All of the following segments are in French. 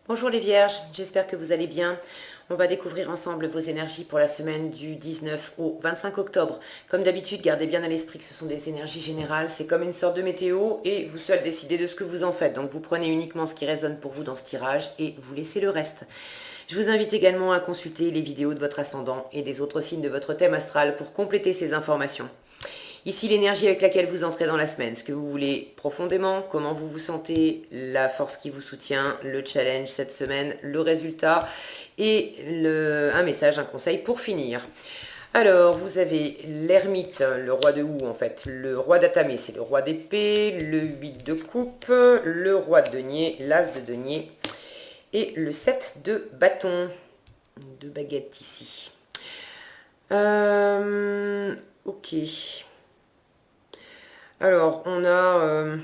Bonjour les vierges, j'espère que vous allez bien. On va découvrir ensemble vos énergies pour la semaine du 19 au 25 octobre. Comme d'habitude, gardez bien à l'esprit que ce sont des énergies générales, c'est comme une sorte de météo et vous seul décidez de ce que vous en faites. Donc vous prenez uniquement ce qui résonne pour vous dans ce tirage et vous laissez le reste. Je vous invite également à consulter les vidéos de votre ascendant et des autres signes de votre thème astral pour compléter ces informations. Ici l'énergie avec laquelle vous entrez dans la semaine, ce que vous voulez profondément, comment vous vous sentez, la force qui vous soutient, le challenge cette semaine, le résultat et un message, un conseil pour finir. Alors, vous avez l'ermite, le roi de houx en fait, le roi d'atamé, c'est le roi d'épée, le 8 de coupe, le roi de denier, l'as de denier et le 7 de bâton, de baguette ici. Ok. Alors, on a...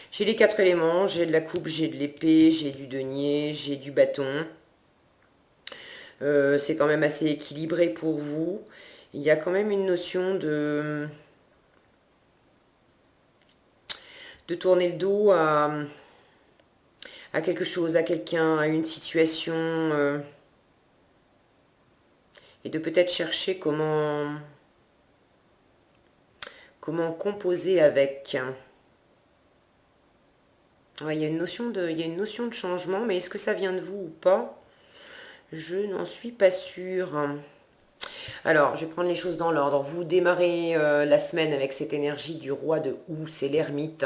j'ai les 4 éléments, j'ai de la coupe, j'ai de l'épée, j'ai du denier, j'ai du bâton. C'est quand même assez équilibré pour vous. Il y a quand même une notion de tourner le dos à quelque chose, à quelqu'un, à une situation, et de peut-être chercher comment composer avec. Ouais, il y a une notion de changement, mais est-ce que ça vient de vous ou pas? Je n'en suis pas sûre. Alors, je vais prendre les choses dans l'ordre. Vous démarrez la semaine avec cette énergie du roi de houx, c'est l'ermite.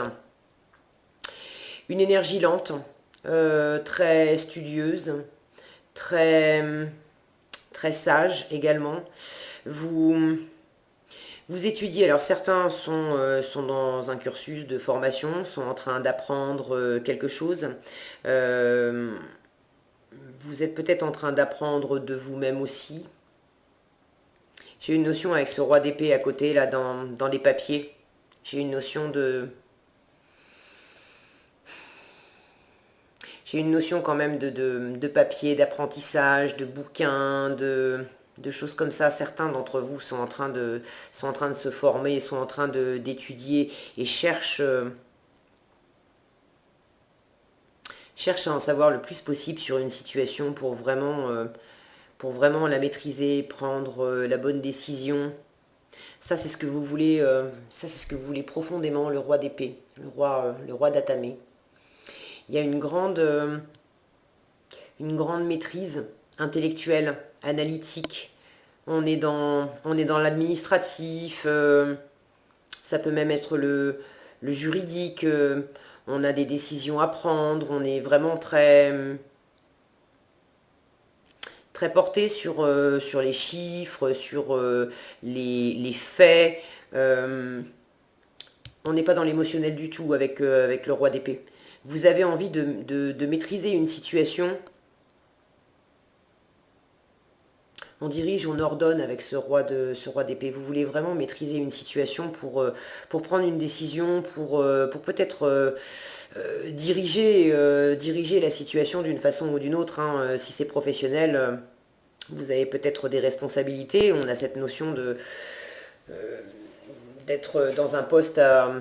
Une énergie lente, très studieuse, très, très sage également. Vous, vous étudiez, alors certains sont dans un cursus de formation, sont en train d'apprendre quelque chose. Euh, vous êtes peut-être en train d'apprendre de vous-même aussi. J'ai une notion avec ce roi d'épée à côté, là, dans les papiers. J'ai une notion de... J'ai une notion quand même de papier, d'apprentissage, de bouquins, de choses comme ça. Certains d'entre vous sont en train de se former, sont en train d'étudier et cherchent à en savoir le plus possible sur une situation pour vraiment la maîtriser, prendre la bonne décision. Ça, c'est ce que vous voulez, ça, c'est ce que vous voulez profondément, le roi d'épée, le roi d'atamé. Il y a une grande maîtrise intellectuelle, analytique. On est dans l'administratif, ça peut même être le juridique. On a des décisions à prendre. On est vraiment très porté sur les chiffres, sur les faits. Euh, on n'est pas dans l'émotionnel du tout avec le roi d'épée. Vous avez envie de maîtriser une situation. On dirige, on ordonne avec ce roi d'épée. Vous voulez vraiment maîtriser une situation pour prendre une décision, pour peut-être diriger la situation d'une façon ou d'une autre, hein. Si c'est professionnel, vous avez peut-être des responsabilités. On a cette notion d'être dans un poste à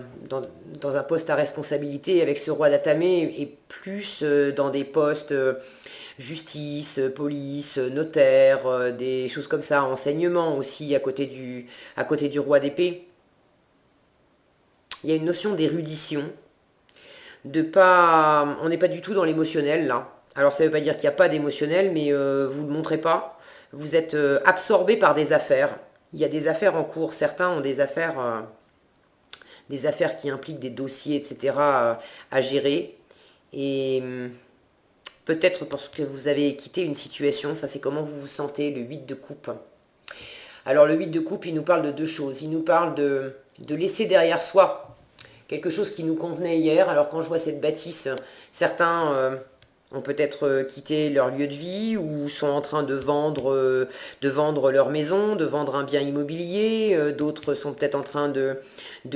responsabilité avec ce roi d'atamé et plus dans des postes justice, police, notaire, des choses comme ça, enseignement aussi à côté du roi d'épée. Il y a une notion d'érudition, de pas, on n'est pas du tout dans l'émotionnel là. Alors ça ne veut pas dire qu'il n'y a pas d'émotionnel, mais vous ne le montrez pas. Vous êtes absorbé par des affaires. Il y a des affaires en cours. Certains ont des affaires qui impliquent des dossiers, etc. à gérer. Et peut-être parce que vous avez quitté une situation, ça c'est comment vous vous sentez, le 8 de coupe. Alors le 8 de coupe, il nous parle de deux choses. Il nous parle de laisser derrière soi quelque chose qui nous convenait hier. Alors quand je vois cette bâtisse, certains ont peut-être quitté leur lieu de vie ou sont en train de vendre leur maison, de vendre un bien immobilier. D'autres sont peut-être en train de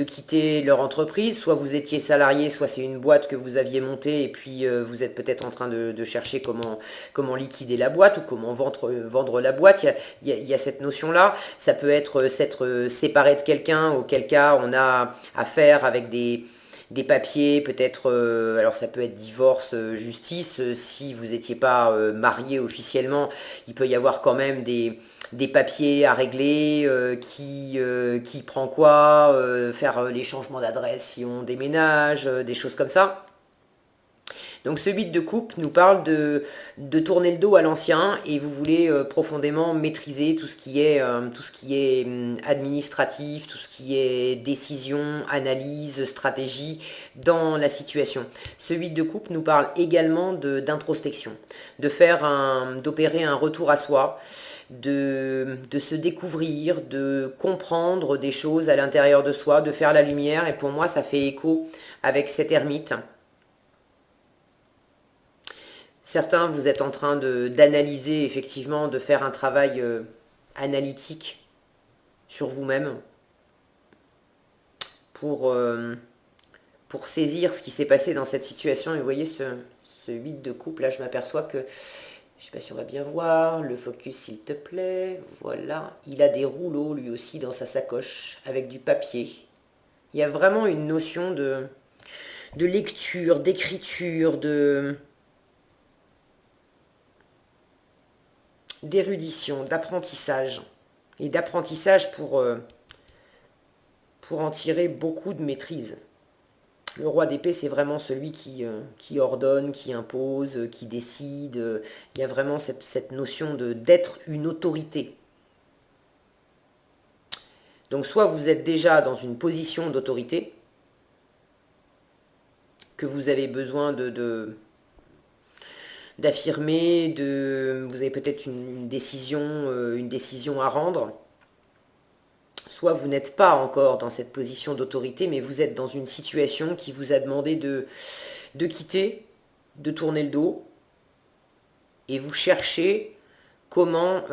quitter leur entreprise. Soit vous étiez salarié, soit c'est une boîte que vous aviez montée et puis vous êtes peut-être en train de chercher comment liquider la boîte ou comment vendre la boîte. Il y a cette notion-là. Ça peut être s'être séparé de quelqu'un, auquel cas on a affaire avec des papiers, peut-être, alors ça peut être divorce, justice, si vous n'étiez pas marié officiellement, il peut y avoir quand même des papiers à régler, qui prend quoi, faire les changements d'adresse si on déménage, des choses comme ça. Donc ce 8 de coupe nous parle de tourner le dos à l'ancien et vous voulez profondément maîtriser tout ce qui est administratif, tout ce qui est décision, analyse, stratégie dans la situation. Ce 8 de coupe nous parle également d'introspection, d'opérer un retour à soi, de se découvrir, de comprendre des choses à l'intérieur de soi, de faire la lumière. Et pour moi, ça fait écho avec cet ermite. Certains, vous êtes en train d'analyser, effectivement, de faire un travail analytique sur vous-même pour, pour saisir ce qui s'est passé dans cette situation. Et vous voyez ce 8 de coupe, là, je m'aperçois que, je ne sais pas si on va bien voir, le focus s'il te plaît, voilà. Il a des rouleaux, lui aussi, dans sa sacoche, avec du papier. Il y a vraiment une notion de lecture, d'écriture, d'érudition, d'apprentissage. Et d'apprentissage pour en tirer beaucoup de maîtrise. Le roi d'épée, c'est vraiment celui qui ordonne, qui impose, qui décide. Il y a vraiment cette notion d'être une autorité. Donc soit vous êtes déjà dans une position d'autorité, que vous avez besoin d'affirmer, vous avez peut-être une décision à rendre. Soit vous n'êtes pas encore dans cette position d'autorité, mais vous êtes dans une situation qui vous a demandé de quitter, de tourner le dos, et vous cherchez comment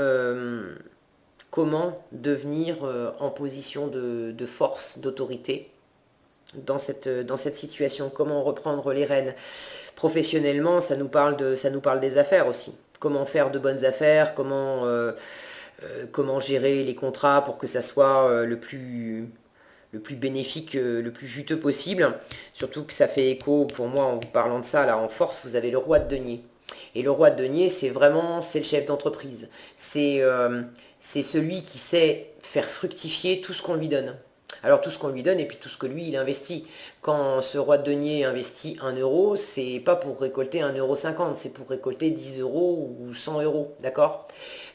devenir en position de force, d'autorité dans cette situation, comment reprendre les rênes. Professionnellement, ça nous parle des affaires aussi. Comment faire de bonnes affaires, comment gérer les contrats pour que ça soit le plus bénéfique, le plus juteux possible. Surtout que ça fait écho, pour moi, en vous parlant de ça, là, en force, vous avez le roi de denier. Et le roi de denier, c'est le chef d'entreprise. C'est celui qui sait faire fructifier tout ce qu'on lui donne. Alors tout ce qu'on lui donne et puis tout ce que lui il investit. Quand ce roi de denier investit 1 euro, c'est pas pour récolter 1,50 €, c'est pour récolter 10 euros ou 100 euros, d'accord.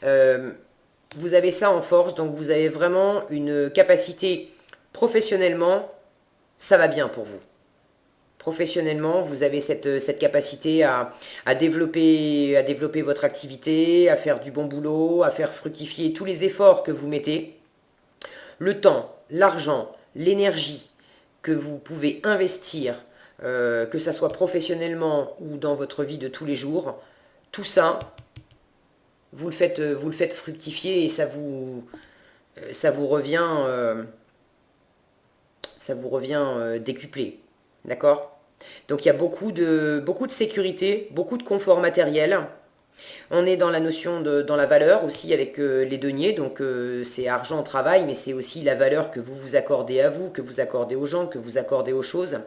Vous avez ça en force, donc vous avez vraiment une capacité professionnellement, ça va bien pour vous. Professionnellement, vous avez cette capacité à développer votre activité, à faire du bon boulot, à faire fructifier tous les efforts que vous mettez. Le temps, l'argent, l'énergie que vous pouvez investir, que ce soit professionnellement ou dans votre vie de tous les jours, tout ça, vous le faites fructifier et ça vous revient décuplé. D'accord? Donc il y a beaucoup de sécurité, beaucoup de confort matériel. On est dans la notion dans la valeur aussi avec les deniers, donc c'est argent, travail, mais c'est aussi la valeur que vous vous accordez à vous, que vous accordez aux gens, que vous accordez aux choses.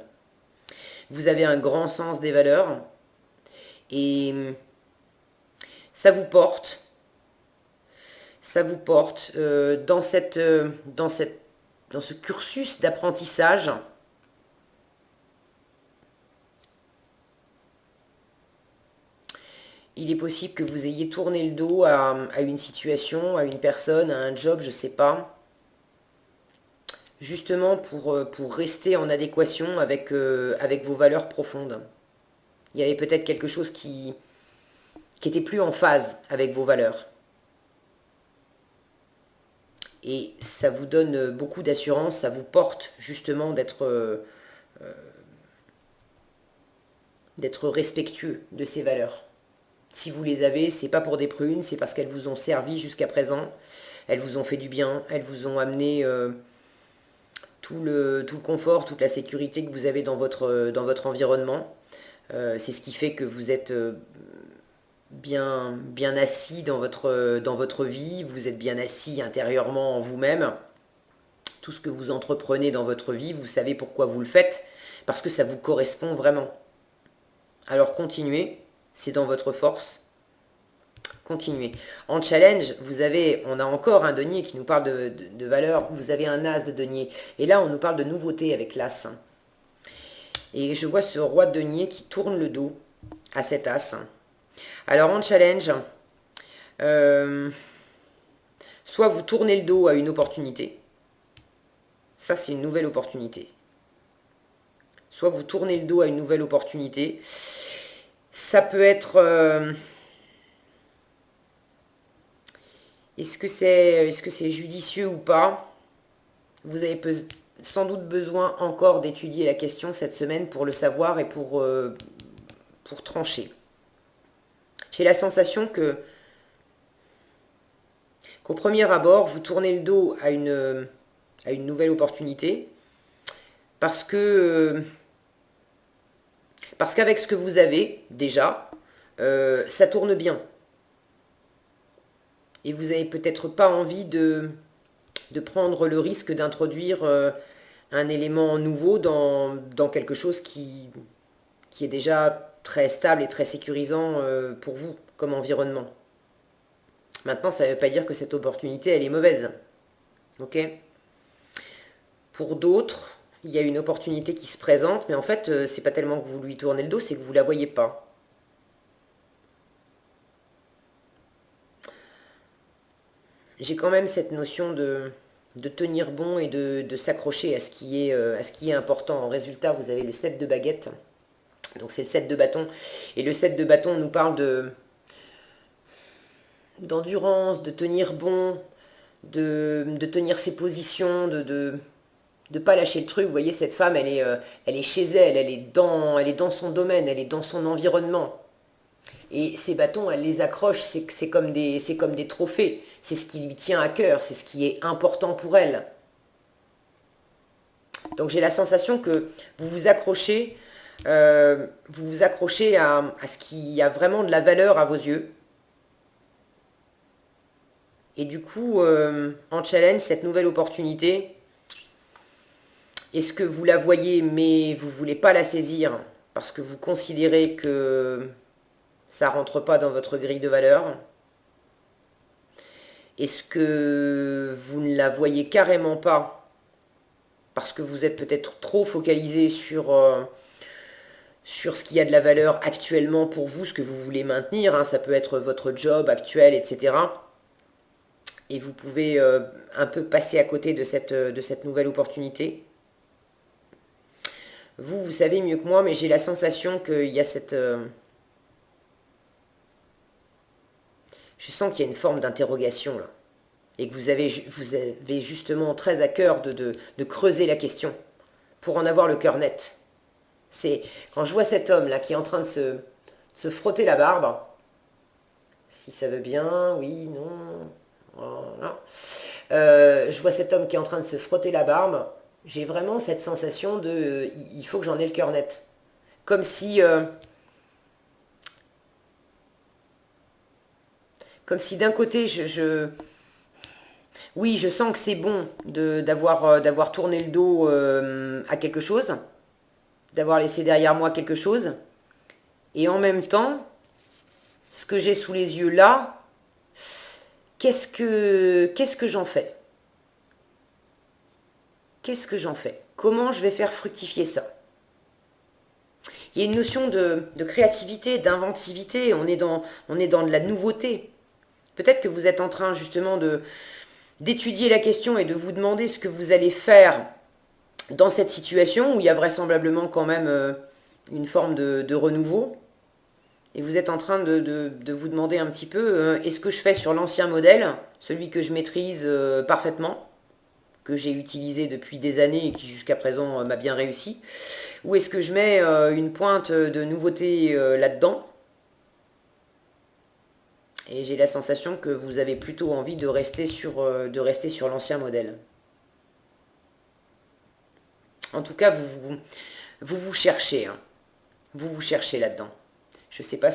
Vous avez un grand sens des valeurs et ça vous porte dans ce cursus d'apprentissage. Il est possible que vous ayez tourné le dos à une situation, à une personne, à un job, je ne sais pas, justement pour rester en adéquation avec vos valeurs profondes. Il y avait peut-être quelque chose qui était plus en phase avec vos valeurs. Et ça vous donne beaucoup d'assurance, ça vous porte justement d'être respectueux de ces valeurs. Si vous les avez, c'est pas pour des prunes, c'est parce qu'elles vous ont servi jusqu'à présent. Elles vous ont fait du bien, elles vous ont amené tout le confort, toute la sécurité que vous avez dans votre environnement. C'est ce qui fait que vous êtes bien assis dans votre vie, vous êtes bien assis intérieurement en vous-même. Tout ce que vous entreprenez dans votre vie, vous savez pourquoi vous le faites, parce que ça vous correspond vraiment. Alors continuez, c'est dans votre force. Continuez. En challenge, on a encore un denier qui nous parle de valeur. Vous avez un as de denier. Et là, on nous parle de nouveauté avec l'as. Et je vois ce roi de denier qui tourne le dos à cet as. Alors en challenge, soit vous tournez le dos à une opportunité. Ça, c'est une nouvelle opportunité. Soit vous tournez le dos à une nouvelle opportunité. Ça peut être... est-ce que c'est judicieux ou pas? Vous avez sans doute besoin encore d'étudier la question cette semaine pour le savoir et pour trancher. J'ai la sensation qu'au premier abord, vous tournez le dos à une nouvelle opportunité parce qu'avec ce que vous avez déjà, ça tourne bien. Et vous n'avez peut-être pas envie de prendre le risque d'introduire un élément nouveau dans quelque chose qui est déjà très stable et très sécurisant pour vous comme environnement. Maintenant, ça ne veut pas dire que cette opportunité, elle est mauvaise. Ok? Pour d'autres, il y a une opportunité qui se présente, mais en fait, c'est pas tellement que vous lui tournez le dos, c'est que vous la voyez pas. J'ai quand même cette notion de tenir bon et de s'accrocher à ce qui est important. En résultat, vous avez le 7 de baguette. Donc c'est le 7 de bâton. Et le 7 de bâton nous parle d'endurance, de tenir bon, de tenir ses positions, de pas lâcher le truc. Vous voyez, cette femme, elle est chez elle, elle est dans son domaine, elle est dans son environnement. Et ces bâtons, elle les accroche, c'est comme des trophées. C'est ce qui lui tient à cœur, c'est ce qui est important pour elle. Donc j'ai la sensation que vous vous accrochez à ce qui a vraiment de la valeur à vos yeux. Et du coup, en challenge, cette nouvelle opportunité, est-ce que vous la voyez mais vous ne voulez pas la saisir parce que vous considérez que ça ne rentre pas dans votre grille de valeur? Est-ce que vous ne la voyez carrément pas parce que vous êtes peut-être trop focalisé sur ce qui a de la valeur actuellement pour vous, ce que vous voulez maintenir, hein, ça peut être votre job actuel, etc. Et vous pouvez un peu passer à côté de cette nouvelle opportunité. Vous savez mieux que moi, mais j'ai la sensation qu'il y a je sens qu'il y a une forme d'interrogation là. Et que vous avez justement très à cœur de creuser la question pour en avoir le cœur net. C'est quand je vois cet homme là qui est en train de se frotter la barbe, si ça veut bien, oui, non, voilà. Je vois cet homme qui est en train de se frotter la barbe, j'ai vraiment cette sensation il faut que j'en ai le cœur net. Comme si d'un côté oui, je sens que c'est bon d'avoir tourné le dos à quelque chose, d'avoir laissé derrière moi quelque chose. Et en même temps, ce que j'ai sous les yeux là, qu'est-ce que j'en fais? Qu'est-ce que j'en fais? Comment je vais faire fructifier ça? Il y a une notion de créativité, d'inventivité, on est dans de la nouveauté. Peut-être que vous êtes en train justement d'étudier la question et de vous demander ce que vous allez faire dans cette situation où il y a vraisemblablement quand même une forme de renouveau. Et vous êtes en train de vous demander un petit peu, est-ce que je fais sur l'ancien modèle, celui que je maîtrise parfaitement, que j'ai utilisé depuis des années et qui jusqu'à présent m'a bien réussi, ou est-ce que je mets une pointe de nouveauté là-dedans? Et j'ai la sensation que vous avez plutôt envie de rester sur l'ancien modèle. En tout cas, vous cherchez. Hein. Vous cherchez là-dedans. Je ne sais pas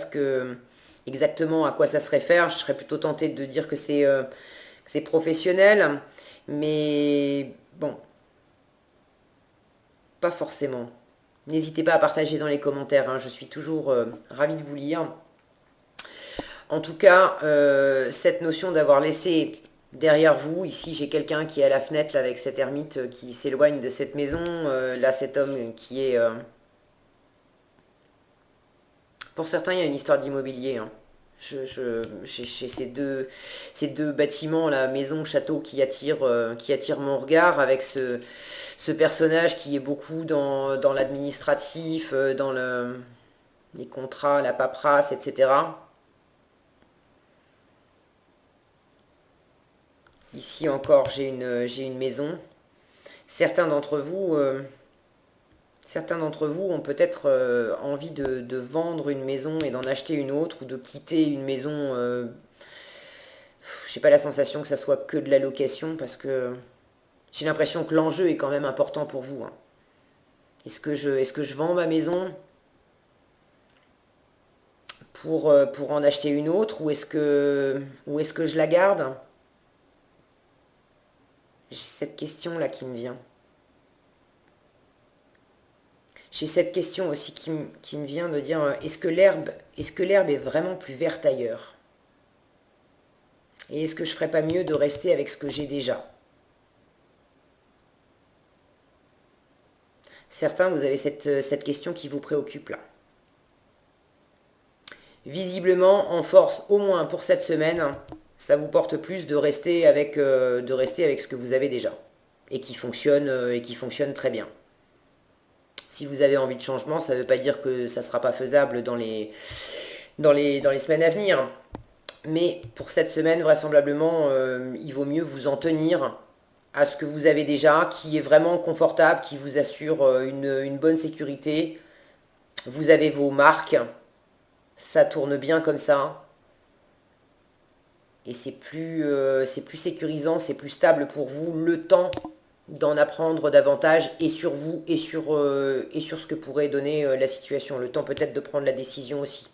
exactement à quoi ça se réfère. Je serais plutôt tentée de dire que c'est professionnel. Mais bon, pas forcément. N'hésitez pas à partager dans les commentaires, hein, je suis toujours ravie de vous lire. En tout cas, cette notion d'avoir laissé derrière vous, ici j'ai quelqu'un qui est à la fenêtre là, avec cette ermite qui s'éloigne de cette maison, là cet homme qui est... Pour certains, il y a une histoire d'immobilier, hein. J'ai ces deux bâtiments, la maison, château, qui attirent mon regard, avec ce personnage qui est beaucoup dans l'administratif, dans les contrats, la paperasse, etc. Ici encore, j'ai une maison. Certains d'entre vous, certains d'entre vous ont peut-être envie de vendre une maison et d'en acheter une autre, ou de quitter une maison. Je n'ai pas la sensation que ça soit que de la location, parce que j'ai l'impression que l'enjeu est quand même important pour vous, hein. Est-ce que je vends ma maison pour en acheter une autre, ou est-ce que je la garde? J'ai cette question-là qui me vient. J'ai cette question aussi qui me vient de dire, est-ce que l'herbe est vraiment plus verte ailleurs? Et est-ce que je ferais pas mieux de rester avec ce que j'ai déjà? Certains, vous avez cette question qui vous préoccupe là. Visiblement, en force, au moins pour cette semaine, ça vous porte plus de rester avec ce que vous avez déjà. Et qui fonctionne très bien. Si vous avez envie de changement, ça ne veut pas dire que ça ne sera pas faisable dans les semaines à venir. Mais pour cette semaine, vraisemblablement, il vaut mieux vous en tenir à ce que vous avez déjà, qui est vraiment confortable, qui vous assure une bonne sécurité. Vous avez vos marques, ça tourne bien comme ça. Et c'est plus sécurisant, c'est plus stable pour vous, le temps d'en apprendre davantage, et sur vous, et sur ce que pourrait donner la situation. Le temps peut-être de prendre la décision aussi.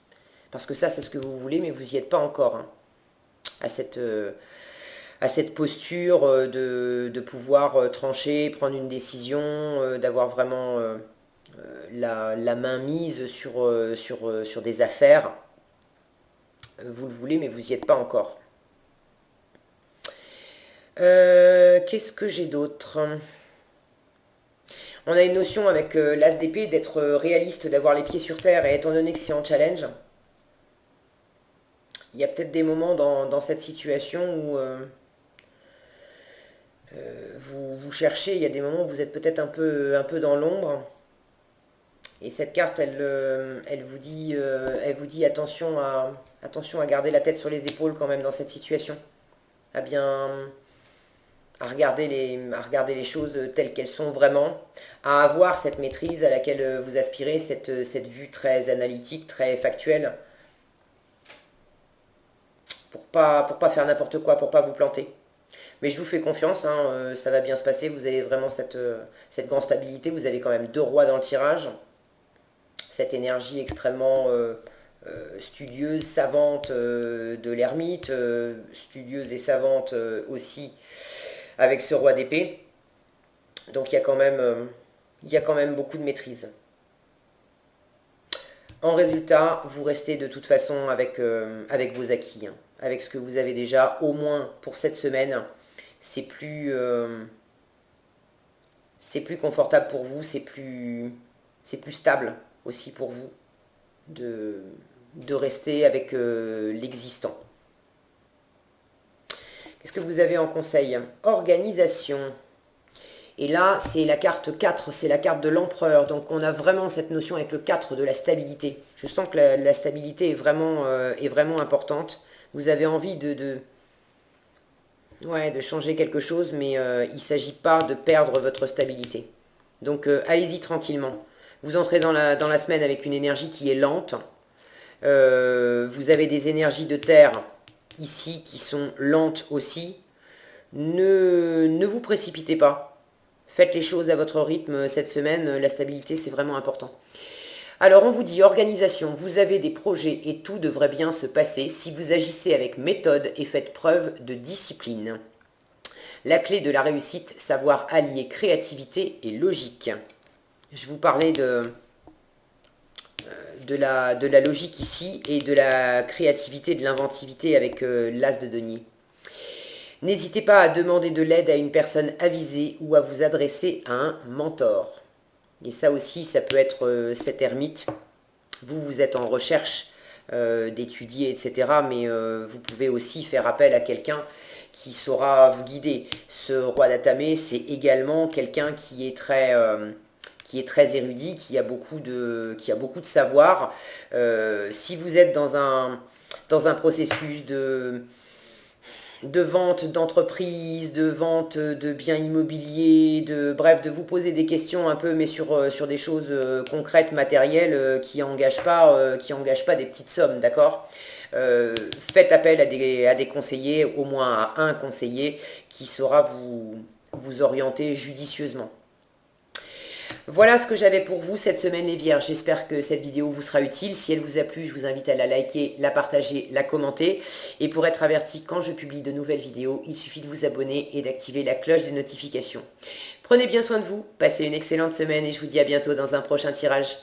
Parce que ça, c'est ce que vous voulez, mais vous n'y êtes pas encore, hein, à cette posture de pouvoir trancher, prendre une décision, d'avoir vraiment la main mise sur des affaires. Vous le voulez, mais vous n'y êtes pas encore. Qu'est-ce que j'ai d'autre? On a une notion avec l'as d'épée d'être réaliste, d'avoir les pieds sur terre, et étant donné que c'est en challenge, il y a peut-être des moments dans cette situation où vous cherchez, il y a des moments où vous êtes peut-être un peu dans l'ombre. Et cette carte, elle vous dit attention à garder la tête sur les épaules quand même dans cette situation. À regarder les choses telles qu'elles sont vraiment, à avoir cette maîtrise à laquelle vous aspirez, cette vue très analytique, très factuelle, pour pas faire n'importe quoi, pour pas vous planter. Mais je vous fais confiance, hein, ça va bien se passer, vous avez vraiment cette grande stabilité, vous avez quand même 2 rois dans le tirage, cette énergie extrêmement studieuse, savante de l'ermite, studieuse et savante aussi avec ce roi d'épée. Donc il y a quand même beaucoup de maîtrise. En résultat, vous restez de toute façon avec vos acquis, hein, avec ce que vous avez déjà, au moins pour cette semaine. C'est plus confortable pour vous, c'est plus stable aussi pour vous de rester avec l'existant. Qu'est-ce que vous avez en conseil? Organisation. Et là, c'est la carte 4, c'est la carte de l'empereur. Donc on a vraiment cette notion avec le 4 de la stabilité. Je sens que la stabilité est vraiment importante. Vous avez envie de changer quelque chose, mais il ne s'agit pas de perdre votre stabilité. Donc allez-y tranquillement. Vous entrez dans la semaine avec une énergie qui est lente. Vous avez des énergies de terre ici qui sont lentes aussi. Ne vous précipitez pas. Faites les choses à votre rythme cette semaine. La stabilité, c'est vraiment important. Alors, on vous dit organisation. Vous avez des projets et tout devrait bien se passer si vous agissez avec méthode et faites preuve de discipline. La clé de la réussite, savoir allier créativité et logique. je vous parlais de la logique ici et de la créativité, de l'inventivité avec l'as de denier. N'hésitez pas à demander de l'aide à une personne avisée ou à vous adresser à un mentor. Et ça aussi, ça peut être cet ermite. Vous êtes en recherche d'étudier, etc. Mais vous pouvez aussi faire appel à quelqu'un qui saura vous guider. Ce roi d'Atamé, c'est également quelqu'un qui est très érudit, qui a beaucoup de savoir. Si vous êtes dans un processus de vente d'entreprise, de vente de biens immobiliers, bref, de vous poser des questions un peu, mais sur des choses concrètes, matérielles, qui engagent pas des petites sommes, d'accord. Faites appel à des conseillers, au moins à un conseiller, qui saura vous orienter judicieusement. Voilà ce que j'avais pour vous cette semaine les vierges. J'espère que cette vidéo vous sera utile. Si elle vous a plu, je vous invite à la liker, la partager, la commenter. Et pour être averti quand je publie de nouvelles vidéos, il suffit de vous abonner et d'activer la cloche des notifications. Prenez bien soin de vous, passez une excellente semaine et je vous dis à bientôt dans un prochain tirage.